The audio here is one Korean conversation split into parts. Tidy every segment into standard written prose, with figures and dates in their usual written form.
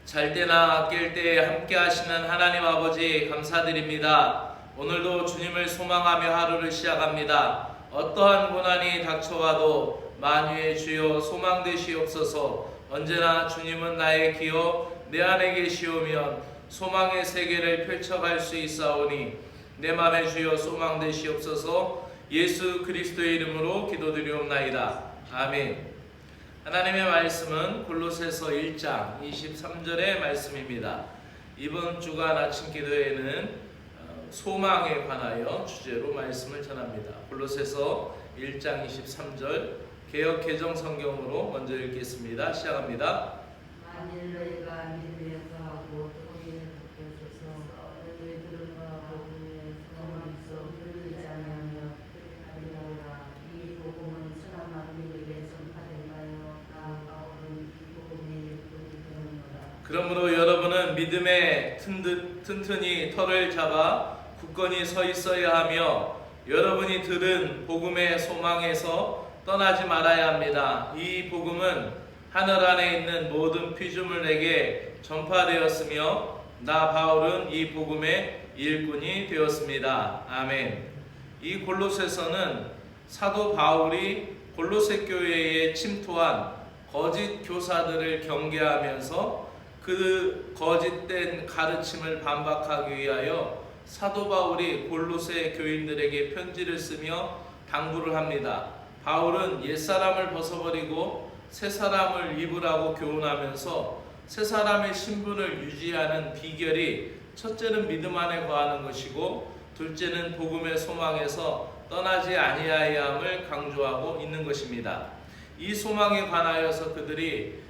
잘 때나 깰 때 함께 하시는 하나님 아버지 감사드립니다. 오늘도 주님을 소망하며 하루를 시작합니다. 어떠한 고난이 닥쳐와도 만유의 주여 소망 되시옵소서. 언제나 주님은 나의 기여 내 안에 계시오면 소망의 세계를 펼쳐갈 수 있사오니 내 맘에 주여 소망 되시옵소서. 예수 그리스도의 이름으로 기도드리옵나이다. 아멘. 하나님의 말씀은 골로새서 1장 23절의 말씀입니다. 이번 주간 아침 기도에는 소망에 관하여 주제로 말씀을 전합니다. 골로새서 1장 23절 개역 개정 성경으로 먼저 읽겠습니다. 시작합니다. 만일 너희가 믿음에서 하고 또기에 붙여져서 너희의 들음과 복음에 소망에서 흔들리지 않으며 하리라. 이 복음은 천하 만민에게 전파된가요? 나 바울은 이 복음의 일꾼이 되는도다. 그러므로 여러분은 믿음에 튼튼히 털을 잡아 굳건히 서 있어야 하며 여러분이 들은 복음의 소망에서 떠나지 말아야 합니다. 이 복음은 하늘 안에 있는 모든 피조물에게 전파되었으며 나 바울은 이 복음의 일꾼이 되었습니다. 아멘. 이 골로새서는 사도 바울이 골로새 교회에 침투한 거짓 교사들을 경계하면서 그 거짓된 가르침을 반박하기 위하여 사도 바울이 골로새 교인들에게 편지를 쓰며 당부를 합니다. 바울은 옛사람을 벗어버리고 새사람을 입으라고 교훈하면서 새사람의 신분을 유지하는 비결이 첫째는 믿음 안에 거하는 것이고 둘째는 복음의 소망에서 떠나지 아니하여야 함을 강조하고 있는 것입니다. 이 소망에 관하여서 그들이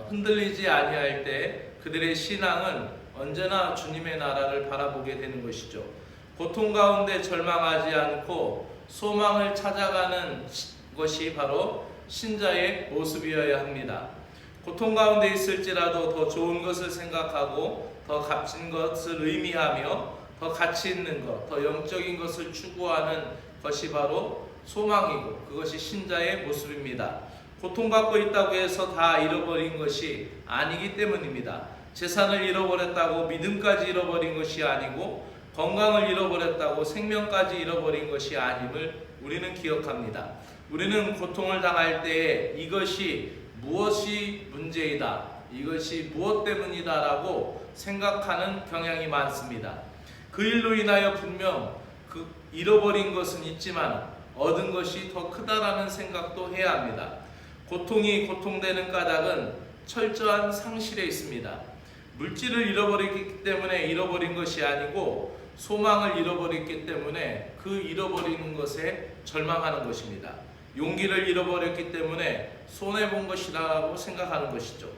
흔들리지 아니할 때 그들의 신앙은 언제나 주님의 나라를 바라보게 되는 것이죠. 고통 가운데 절망하지 않고 소망을 찾아가는 것이 바로 신자의 모습이어야 합니다. 고통 가운데 있을지라도 더 좋은 것을 생각하고 더 값진 것을 의미하며 더 가치 있는 것, 더 영적인 것을 추구하는 것이 바로 소망이고 그것이 신자의 모습입니다. 고통받고 있다고 해서 다 잃어버린 것이 아니기 때문입니다. 재산을 잃어버렸다고 믿음까지 잃어버린 것이 아니고 건강을 잃어버렸다고 생명까지 잃어버린 것이 아님을 우리는 기억합니다. 우리는 고통을 당할 때에 이것이 무엇이 문제이다, 이것이 무엇 때문이다 라고 생각하는 경향이 많습니다. 그 일로 인하여 분명 그 잃어버린 것은 있지만 얻은 것이 더 크다라는 생각도 해야 합니다. 고통이 고통되는 까닭은 철저한 상실에 있습니다. 물질을 잃어버리기 때문에 잃어버린 것이 아니고 소망을 잃어버렸기 때문에 그 잃어버리는 것에 절망하는 것입니다. 용기를 잃어버렸기 때문에 손해본 것이라고 생각하는 것이죠.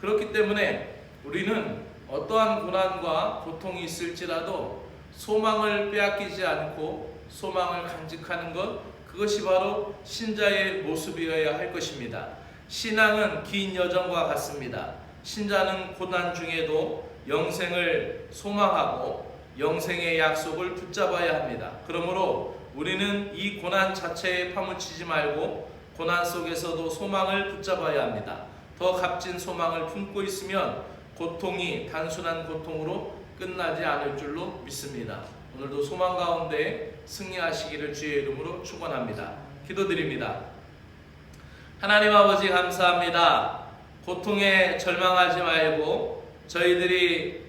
그렇기 때문에 우리는 어떠한 고난과 고통이 있을지라도 소망을 빼앗기지 않고 소망을 간직하는 것, 그것이 바로 신자의 모습이어야 할 것입니다. 신앙은 긴 여정과 같습니다. 신자는 고난 중에도 영생을 소망하고 영생의 약속을 붙잡아야 합니다. 그러므로 우리는 이 고난 자체에 파묻히지 말고 고난 속에서도 소망을 붙잡아야 합니다. 더 값진 소망을 품고 있으면 고통이 단순한 고통으로 끝나지 않을 줄로 믿습니다. 오늘도 소망 가운데 승리하시기를 주의 이름으로 축원합니다. 기도드립니다. 하나님 아버지 감사합니다. 고통에 절망하지 말고 저희들이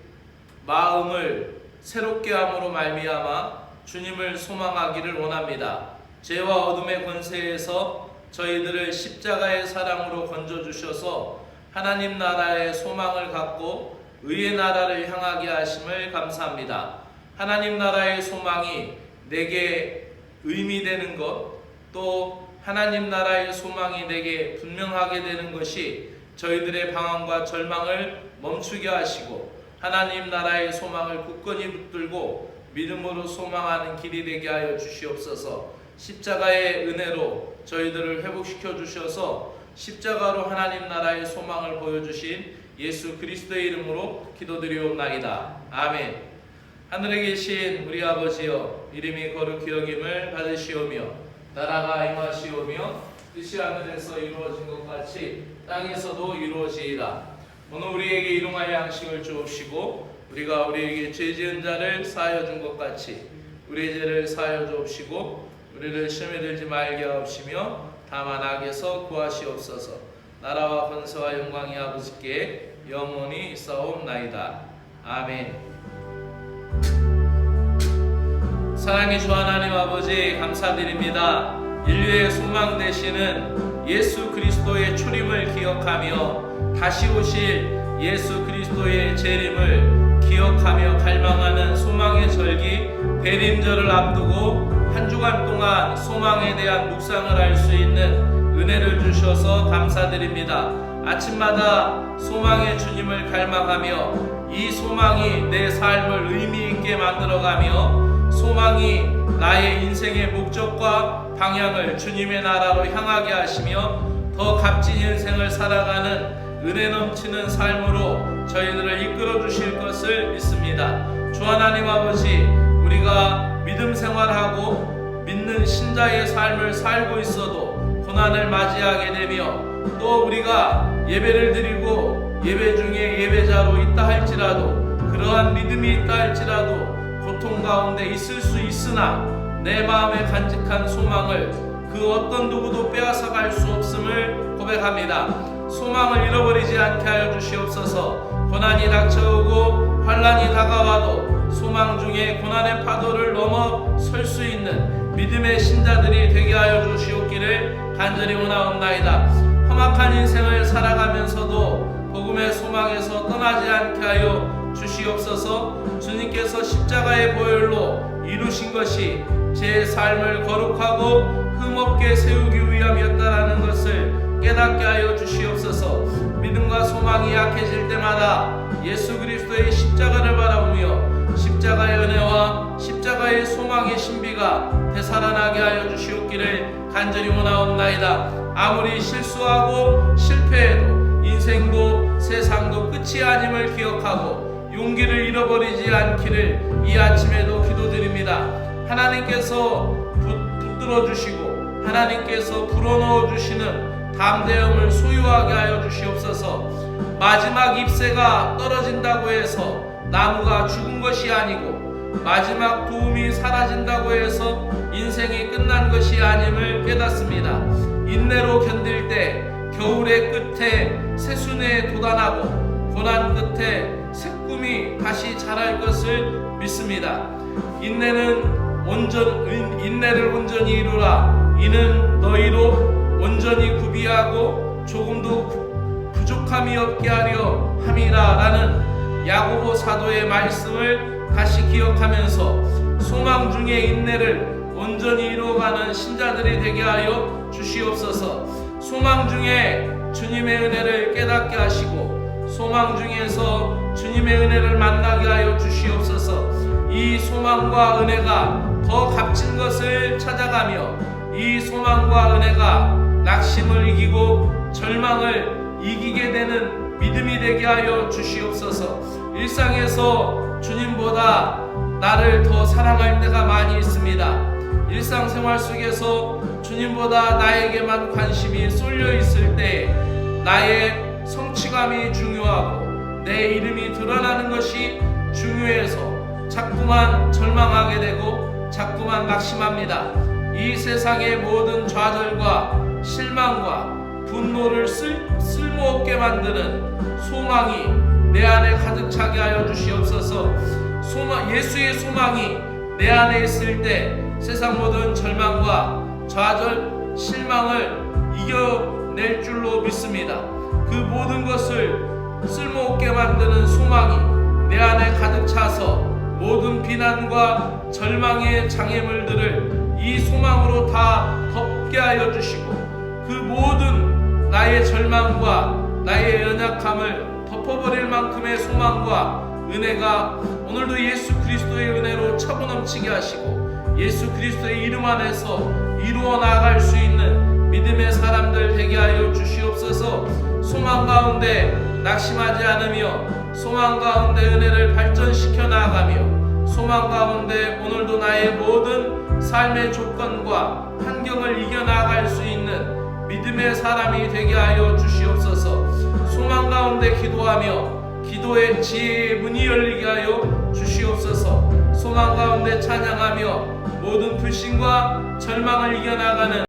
마음을 새롭게 함으로 말미암아 주님을 소망하기를 원합니다. 죄와 어둠의 권세에서 저희들을 십자가의 사랑으로 건져주셔서 하나님 나라의 소망을 갖고 의의 나라를 향하게 하심을 감사합니다. 하나님 나라의 소망이 내게 의미되는 것, 또 하나님 나라의 소망이 내게 분명하게 되는 것이 저희들의 방황과 절망을 멈추게 하시고 하나님 나라의 소망을 굳건히 붙들고 믿음으로 소망하는 길이 되게 하여 주시옵소서. 십자가의 은혜로 저희들을 회복시켜 주셔서 십자가로 하나님 나라의 소망을 보여주신 예수 그리스도의 이름으로 기도드리옵나이다. 아멘. 하늘에 계신 우리 아버지여, 이름이 거룩히 여김을 받으시오며 나라가 임하시오며 뜻이 하늘에서 이루어진 것 같이 땅에서도 이루어지이다. 오늘 우리에게 일용할 양식을 주옵시고 우리가 우리에게 죄 지은 자를 사하여 준 것 같이 우리의 죄를 사하여 주옵시고 우리를 시험에 들지 말게 하옵시며 다만 악에서 구하시옵소서. 나라와 권세와 영광이 아버지께 영원히 있사옵나이다. 아멘. 사랑의 주 하나님 아버지 감사드립니다. 인류의 소망 되시는 예수 그리스도의 출임을 기억하며 다시 오실 예수 그리스도의 재림을 기억하며 갈망하는 소망의 절기 대림절을 앞두고 한 주간 동안 소망에 대한 묵상을 할 수 있는 은혜를 주셔서 감사드립니다. 아침마다 소망의 주님을 갈망하며 이 소망이 내 삶을 의미 있게 만들어가며 소망이 나의 인생의 목적과 방향을 주님의 나라로 향하게 하시며 더 값진 인생을 살아가는 은혜 넘치는 삶으로 저희들을 이끌어 주실 것을 믿습니다. 주 하나님 아버지, 우리가 믿음 생활하고 믿는 신자의 삶을 살고 있어도 고난을 맞이하게 되며 또 우리가 예배를 드리고 예배 중에 예배자로 있다 할지라도 그러한 믿음이 있다 할지라도 고통 가운데 있을 수 있으나 내 마음에 간직한 소망을 그 어떤 누구도 빼앗아갈 수 없음을 고백합니다. 소망을 잃어버리지 않게 하여 주시옵소서. 고난이 닥쳐오고 환난이 다가와도 소망 중에 고난의 파도를 넘어 설 수 있는 믿음의 신자들이 되게 하여 주시옵기를 간절히 원하옵나이다. 험악한 인생을 살아가면서도 복음의 소망에서 떠나지 않게 하여 주시옵소서. 주님께서 십자가의 보혈로 이루신 것이 제 삶을 거룩하고 흠없게 세우기 위함이었다라는 것을 깨닫게 하여 주시옵소서. 믿음과 소망이 약해질 때마다 예수 그리스도의 십자가를 바라보며 십자가의 은혜와 십자가의 소망의 신비가 되살아나게 하여 주시옵기를 간절히 원하옵나이다. 아무리 실수하고 실패해도 인생도 세상도 끝이 아님을 기억하고 용기를 잃어버리지 않기를 이 아침에도 기도드립니다. 하나님께서 붙들어 주시고 하나님께서 불어넣어 주시는 담대함을 소유하게 하여 주시옵소서. 마지막 잎새가 떨어진다고 해서 나무가 죽은 것이 아니고 마지막 도움이 사라진다고 해서 인생이 끝난 것이 아님을 깨닫습니다. 인내로 견딜 때 겨울의 끝에 새순에 돋아나고 고난 끝에 새꿈이 다시 자랄 것을 믿습니다. 인내를 온전히 이루라. 이는 너희로 온전히 구비하고 조금도 부족함이 없게 하려 함이라 라는 야고보 사도의 말씀을 다시 기억하면서 소망 중에 인내를 온전히 이루어가는 신자들이 되게 하여 주시옵소서. 소망 중에 주님의 은혜를 깨닫게 하시고 소망 중에서 주님의 은혜를 만나게 하여 주시옵소서. 이 소망과 은혜가 더 값진 것을 찾아가며 이 소망과 은혜가 낙심을 이기고 절망을 이기게 되는 믿음이 되게 하여 주시옵소서. 일상에서 주님보다 나를 더 사랑할 때가 많이 있습니다. 일상생활 속에서 주님보다 나에게만 관심이 쏠려 있을 때 나의 성취감이 중요하고 내 이름이 드러나는 것이 중요해서 자꾸만 절망하게 되고 자꾸만 낙심합니다. 이 세상의 모든 좌절과 실망과 분노를 쓸모없게 만드는 소망이 내 안에 가득 차게 하여 주시옵소서. 예수의 소망이 내 안에 있을 때 세상 모든 절망과 좌절, 실망을 이겨낼 줄로 믿습니다. 그 모든 것을 쓸모없게 만드는 소망이 내 안에 가득 차서 모든 비난과 절망의 장애물들을 이 소망으로 다 덮게 하여 주시고 그 모든 나의 절망과 나의 연약함을 덮어버릴 만큼의 소망과 은혜가 오늘도 예수 그리스도의 은혜로 차고넘치게 하시고 예수 그리스도의 이름 안에서 이루어 나아갈 수 있는 믿음의 사람들 되게 하여 주시옵소서. 소망 가운데 낙심하지 않으며 소망 가운데 은혜를 발전시켜 나아가며 소망 가운데 오늘도 나의 모든 삶의 조건과 환경을 이겨나갈 수 있는 믿음의 사람이 되게 하여 주시옵소서. 소망 가운데 가운데 기도하며 기도의 지혜의 문이 열리게 하여 주시옵소서. 소망 가운데 찬양하며 모든 불신과 절망을 이겨나가는